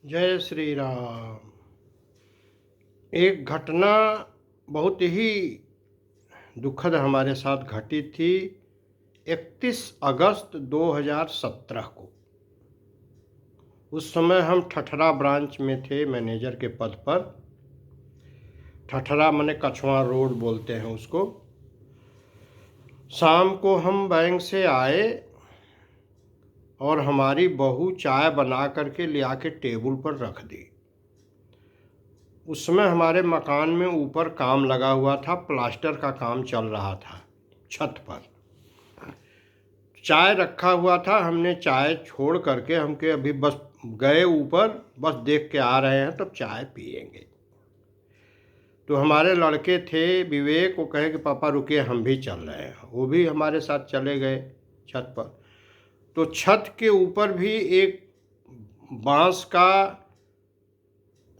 जय श्री राम। एक घटना बहुत ही दुखद हमारे साथ घटी थी 31 अगस्त 2017 को। उस समय हम ठठरा ब्रांच में थे, मैनेजर के पद पर। ठठरा माने कछुआ रोड बोलते हैं उसको। शाम को हम बैंक से आए और हमारी बहू चाय बना करके ले आके टेबल पर रख दी। उस समय हमारे मकान में ऊपर काम लगा हुआ था, प्लास्टर का काम चल रहा था छत पर। चाय रखा हुआ था, हमने चाय छोड़ करके हमके अभी बस गए ऊपर, बस देख के आ रहे हैं तब चाय पिएंगे। तो हमारे लड़के थे विवेक, वो कहे कि पापा रुकिए हम भी चल रहे हैं। वो भी हमारे साथ चले गए छत पर। तो छत के ऊपर भी एक बांस का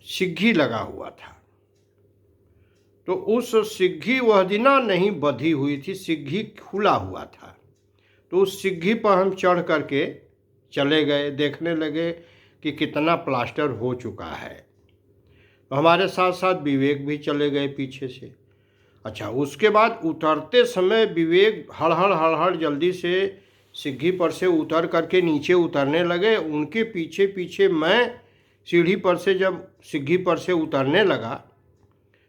सिग्घी लगा हुआ था। तो उस सिग्घी वह दिना नहीं बंधी हुई थी, सिग्घी खुला हुआ था। तो उस सिग्घी पर हम चढ़ करके चले गए, देखने लगे कि कितना प्लास्टर हो चुका है। तो हमारे साथ साथ विवेक भी चले गए पीछे से। अच्छा, उसके बाद उतरते समय विवेक हड़हड़ हड़हड़ जल्दी से सिग्घी पर से उतर करके नीचे उतरने लगे। उनके पीछे पीछे मैं सीढ़ी पर से जब सिग्घी पर से उतरने लगा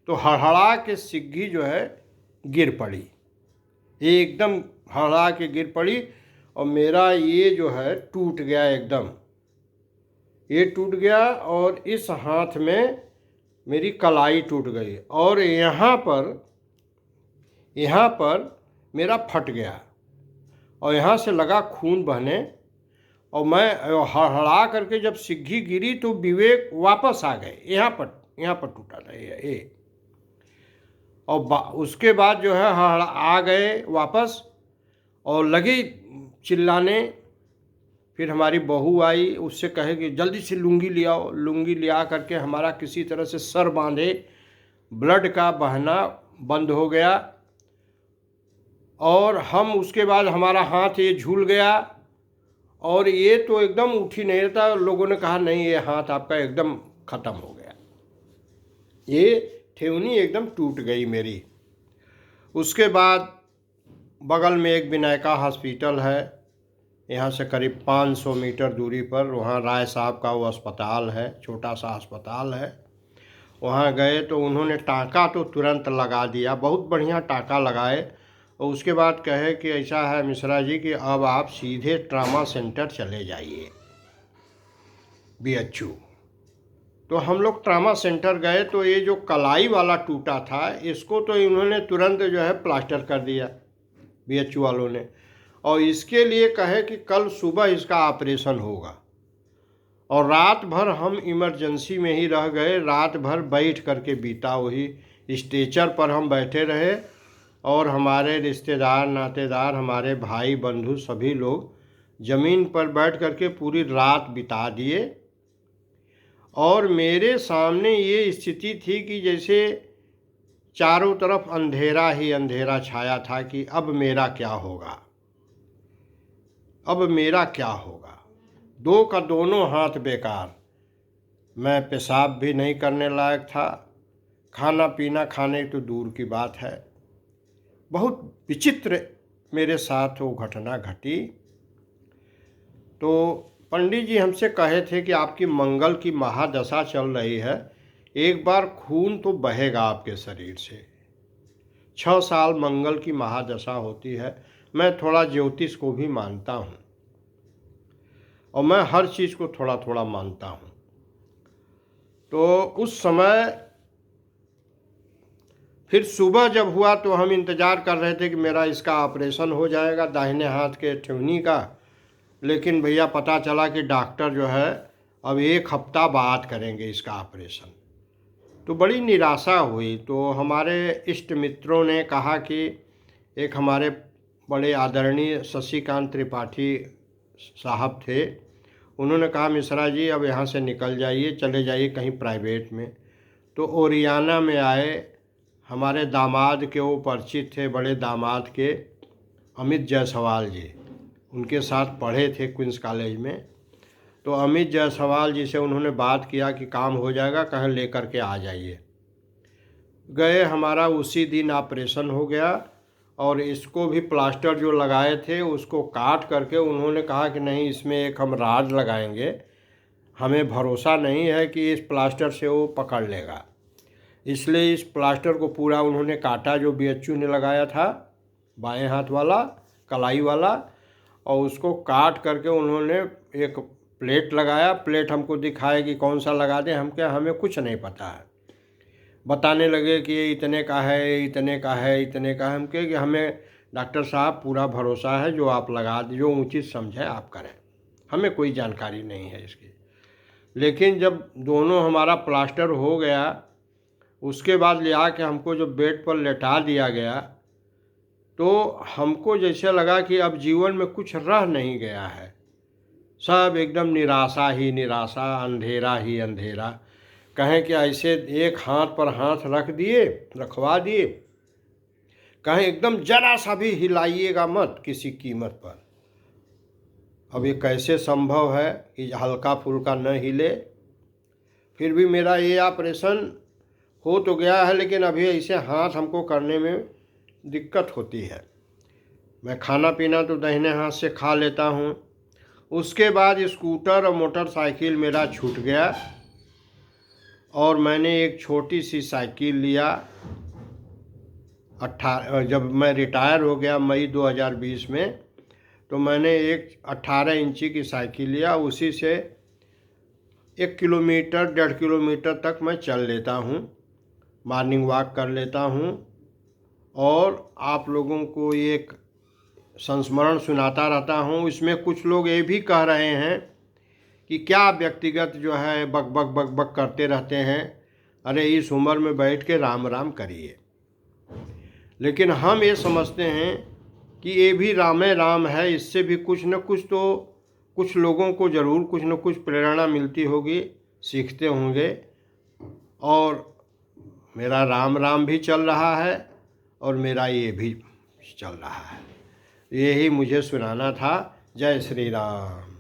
तो हड़हड़ा के सिग्घी जो है गिर पड़ी, एकदम हड़हड़ा के गिर पड़ी। और मेरा ये जो है टूट गया एकदम, ये टूट गया और इस हाथ में मेरी कलाई टूट गई और यहाँ पर मेरा फट गया और यहाँ से लगा खून बहने। और मैं हड़हड़ा करके जब सिग्घी गिरी तो विवेक वापस आ गए, यहाँ पर टूटा था ये। और उसके बाद जो है आ गए वापस और लगी चिल्लाने। फिर हमारी बहू आई, उससे कहे कि जल्दी से लुंगी ले आओ। लुंगी ले आ करके हमारा किसी तरह से सर बांधे, ब्लड का बहना बंद हो गया। और हम उसके बाद हमारा हाथ ये झूल गया और ये तो एकदम उठ ही नहीं था। लोगों ने कहा नहीं, ये हाथ आपका एकदम ख़त्म हो गया, ये ठेवनी एकदम टूट गई मेरी। उसके बाद बगल में एक विनायका हॉस्पिटल है, यहाँ से करीब 500 मीटर दूरी पर, वहाँ राय साहब का वो अस्पताल है, छोटा सा अस्पताल है। वहाँ गए तो उन्होंने टाँका तो तुरंत लगा दिया, बहुत बढ़िया टाँका लगाए। और उसके बाद कहे कि ऐसा है मिश्रा जी कि अब आप सीधे ट्रामा सेंटर चले जाइए, BHU। तो हम लोग ट्रामा सेंटर गए तो ये जो कलाई वाला टूटा था इसको तो इन्होंने तुरंत जो है प्लास्टर कर दिया BHU वालों ने। और इसके लिए कहे कि कल सुबह इसका ऑपरेशन होगा। और रात भर हम इमरजेंसी में ही रह गए, रात भर बैठ करके बीता, वही स्ट्रेचर पर हम बैठे रहे। और हमारे रिश्तेदार नातेदार, हमारे भाई बंधु सभी लोग ज़मीन पर बैठ करके पूरी रात बिता दिए। और मेरे सामने ये स्थिति थी कि जैसे चारों तरफ अंधेरा ही अंधेरा छाया था कि अब मेरा क्या होगा, अब मेरा क्या होगा। दो का दोनों हाथ बेकार, मैं पेशाब भी नहीं करने लायक था, खाना पीना खाने तो दूर की बात है। बहुत विचित्र मेरे साथ वो घटना घटी। तो पंडित जी हमसे कहे थे कि आपकी मंगल की महादशा चल रही है, एक बार खून तो बहेगा आपके शरीर से। 6 साल मंगल की महादशा होती है। मैं थोड़ा ज्योतिष को भी मानता हूँ और मैं हर चीज़ को थोड़ा थोड़ा मानता हूँ। तो उस समय फिर सुबह जब हुआ तो हम इंतज़ार कर रहे थे कि मेरा इसका ऑपरेशन हो जाएगा दाहिने हाथ के ठेवनी का। लेकिन भैया पता चला कि डॉक्टर जो है अब 1 हफ्ता बाद करेंगे इसका ऑपरेशन। तो बड़ी निराशा हुई। तो हमारे इष्ट मित्रों ने कहा कि एक हमारे बड़े आदरणीय शशिकांत त्रिपाठी साहब थे, उन्होंने कहा मिश्रा जी अब यहाँ से निकल जाइए, चले जाइए कहीं प्राइवेट में। तो ओरियाना में आए, हमारे दामाद के वो परिचित थे, बड़े दामाद के अमित जायसवाल जी, उनके साथ पढ़े थे क्वींस कॉलेज में। तो अमित जायसवाल जी से उन्होंने बात किया कि काम हो जाएगा, कहें लेकर के आ जाइए। गए, हमारा उसी दिन ऑपरेशन हो गया। और इसको भी प्लास्टर जो लगाए थे उसको काट करके उन्होंने कहा कि नहीं, इसमें एक हम राड लगाएंगे, हमें भरोसा नहीं है कि इस प्लास्टर से वो पकड़ लेगा। इसलिए इस प्लास्टर को पूरा उन्होंने काटा जो बीएचयू ने लगाया था, बाएं हाथ वाला कलाई वाला, और उसको काट करके उन्होंने एक प्लेट लगाया। प्लेट हमको दिखाए कि कौन सा लगा दें, हम क्या, हमें कुछ नहीं पता है। बताने लगे कि ये इतने का है, इतने का है, इतने का है। हम कहे कि हमें डॉक्टर साहब पूरा भरोसा है, जो आप लगा दें, जो उचित समझे आप करें, हमें कोई जानकारी नहीं है इसकी। लेकिन जब दोनों हमारा प्लास्टर हो गया, उसके बाद ले आके हमको जब बेड पर लेटा दिया गया, तो हमको जैसे लगा कि अब जीवन में कुछ रह नहीं गया है। सब एकदम निराशा ही निराशा, अंधेरा ही अंधेरा। कहें कि ऐसे एक हाथ पर हाथ रखवा दिए, कहें एकदम जरा सा भी हिलाइएगा मत किसी कीमत पर। अब ये कैसे संभव है कि हल्का फुल्का न हिले। फिर भी मेरा ये ऑपरेशन हो तो गया है, लेकिन अभी ऐसे हाथ हमको करने में दिक्कत होती है। मैं खाना पीना तो दाहिने हाथ से खा लेता हूँ। उसके बाद स्कूटर और मोटरसाइकिल मेरा छूट गया और मैंने एक छोटी सी साइकिल लिया। जब मैं रिटायर हो गया मई 2020 में, तो मैंने एक 18 इंची की साइकिल लिया। उसी से 1 किलोमीटर 1.5 किलोमीटर तक मैं चल लेता हूँ, मॉर्निंग वॉक कर लेता हूँ। और आप लोगों को एक संस्मरण सुनाता रहता हूँ। इसमें कुछ लोग ये भी कह रहे हैं कि क्या व्यक्तिगत जो है बक बक बक बक करते रहते हैं, अरे इस उम्र में बैठ के राम राम करिए। लेकिन हम ये समझते हैं कि ये भी रामे राम है, इससे भी कुछ न कुछ तो कुछ लोगों को ज़रूर कुछ न कुछ प्रेरणा मिलती होगी, सीखते होंगे। और मेरा राम राम भी चल रहा है और मेरा ये भी चल रहा है। यही मुझे सुनाना था। जय श्री राम।